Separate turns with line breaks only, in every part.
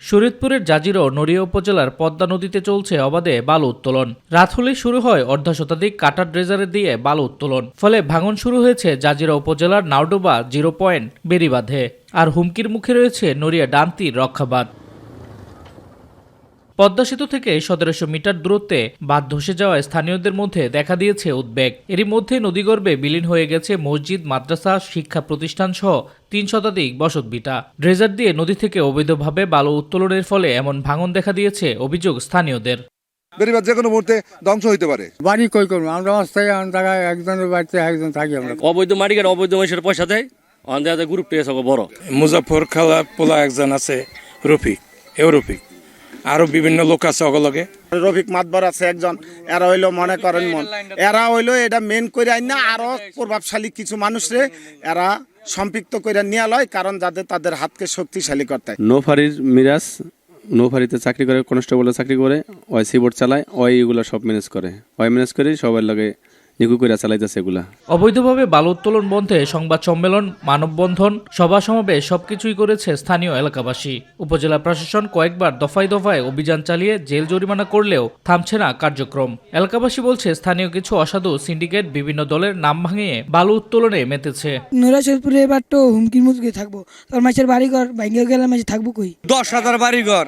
শরীয়তপুরের জাজিরা ও নড়িয়া উপজেলার পদ্মা নদীতে চলছে অবাধে বালু উত্তোলন। রাত হলেই শুরু হয় অর্ধশতাধিক কাটার ড্রেজারে দিয়ে বালু উত্তোলন। ফলে ভাঙন শুরু হয়েছে জাজিরা উপজেলার নাওডোবা 0 পয়েন্ট বেড়িবাঁধে। আর হুমকির মুখে রয়েছে নড়িয়া ডানতির রক্ষাবাঁধ। পদ্মা সেতু থেকে 1700 মিটার দূরত্বে বাঁধ ধসে যাওয়ায় স্থানীয়দের মধ্যে দেখা দিয়েছে উদ্বেগ। এরই মধ্যে নদীগর্ভে বিলীন হয়ে গেছে মসজিদ, মাদ্রাসা, শিক্ষা প্রতিষ্ঠান সহ 3 শতাধিক বসতভিটা। ড্রেজার দিয়ে নদী থেকে অবৈধভাবে বালু উত্তোলনের ফলে এমন ভাঙন দেখা দিয়েছে অভিযোগ স্থানীয়দের।
বেড়িবাঁধ যে কোনো মুহূর্তে ধ্বংস হইতে পারে।
বাড়ি কই করবো আমরা অস্থায়ী জায়গায় একজনের বাড়িতে একজন থাকি আমরা।
অবৈধ মাটিকার অবৈধ মানুষের পয়সা দেয় অন্ধায় গ্রুপ টেসে বড়।
মুজাফর খালা পোলা একজন আছে, রফিক আরো বিভিন্ন লোক আছে অগলগে।
রফিক মাতবার আছে একজন, এরা হইলো মনে করেন এরা হইলো এটা মেন করে আইন না, আরো প্রভাবশালী কিছু মানুষরে এরা সম্পৃক্ত করে নিয়ে লয়, কারণ যাতে তাদের হাতকে শক্তিশালী করতে।
নৌফারির মিরাজ নৌফারিতে চাকরি করে, কনস্টেবলের চাকরি করে, ওই সিবোর্ড চালায়, ওই এগুলো সব ম্যানেজ করে, সবার লাগে নিকু করে চালাইতেছে এগুলা।
অবৈধভাবে বালু উত্তোলন বন্ধে সংবাদ সম্মেলন, মানববন্ধন, সভা সমাবেশ সবকিছুই করেছে স্থানীয় এলাকাবাসী। উপজেলা প্রশাসন কয়েকবার দফায় দফায় অভিযান চালিয়ে জেল জরিমানা করলেও থামছে না কার্যক্রম। এলাকাবাসী বলছে স্থানীয় কিছু অসাধু সিন্ডিকেট বিভিন্ন দলের নাম ভাঙিয়ে বালু উত্তোলনে মেতেছে।
নড়িয়াপুরে এবার তো হুমকির মুখে থাকবো, তোর মাছের বাড়িঘর ভাঙিয়ে গেলে মাঝে থাকবো কই।
10,000 বাড়িঘর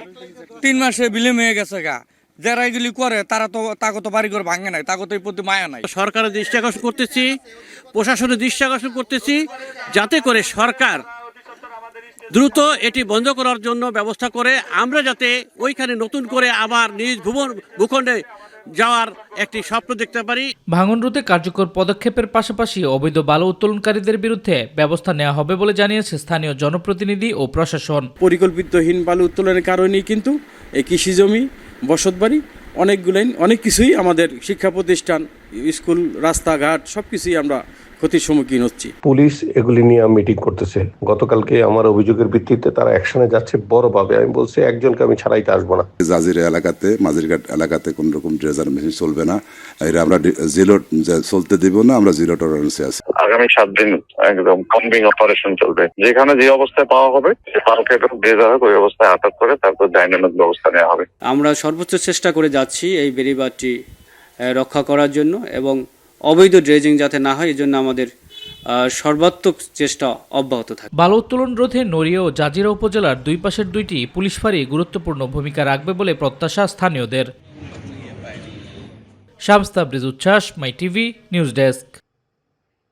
3 মাসে বিলীন হয়ে গেছে গা। যারা এগুলি করে তারা তো তাকে তো বাড়িঘর ভাঙে নাই, তাকে তো এই প্রতি মায়া নাই।
সরকারের দৃষ্টি আকর্ষণ করতেছি, প্রশাসনের দৃষ্টি আকর্ষণ করতেছি, যাতে করে সরকার দ্রুত এটি বন্ধ করার জন্য ব্যবস্থা করে আমরা যাতে ওইখানে নতুন করে আবার নিজ ভূখণ্ডে যাওয়ার একটি স্বপ্ন দেখতে পারি।
ভাঙন রোধে কার্যকর পদক্ষেপের পাশাপাশি অবৈধ বালু উত্তোলনকারীদের বিরুদ্ধে ব্যবস্থা নেওয়া হবে বলে জানিয়েছে স্থানীয় জনপ্রতিনিধি ও প্রশাসন।
পরিকল্পিতহীন বালু উত্তোলনের কারণেই কিন্তু এই কৃষি জমি, বসতবাড়ি, অনেক কিছুই আমাদের শিক্ষা প্রতিষ্ঠান, স্কুল, রাস্তাঘাট সবকিছুই আমরা ক্ষতির সম্মুখীন হচ্ছি।
পুলিশ এগুলি নিয়ে মিটিং করতেছে। গতকালকে আমার অভিযোগের ভিত্তিতে তারা অ্যাকশনে যাচ্ছে বড়ভাবে। আমি বলছি একজনকে আমি ছাড়াইতে আসবো না।
জাজিরা এলাকাতে, মাঝিরঘাট এলাকাতে কোন রকম ড্রেজার মেশিন চলবে না, এর আমরা জিরো চলতে দিব না, আমরা জিরো টলারেন্সে আছি।
আগামী 7 দিন একদম কম্বিং অপারেশন চলবে। যেখানে যে অবস্থায় পাওয়া হবে ড্রেজার ওই অবস্থায় আটক করে তারপর ডাইনামিক ব্যবস্থা নেওয়া হবে।
আমরা সর্বোচ্চ চেষ্টা করে যাচ্ছি এই বেড়িবাঁধটি রক্ষা করার জন্য এবং অবৈধ ড্রেজিং যাতে না হয়, এই জন্য আমাদের সর্বাত্মক চেষ্টা অব্যাহত থাকে।
বালু উত্তোলন রোধে নড়িয়া ও জাজিরা উপজেলার দুই পাশের 2টি পুলিশ ফাঁড়ি গুরুত্বপূর্ণ ভূমিকা রাখবে বলে প্রত্যাশা স্থানীয়দের। শামস তাবরিজ উচ্ছ্বাস, মাই টিভি নিউজ ডেস্ক।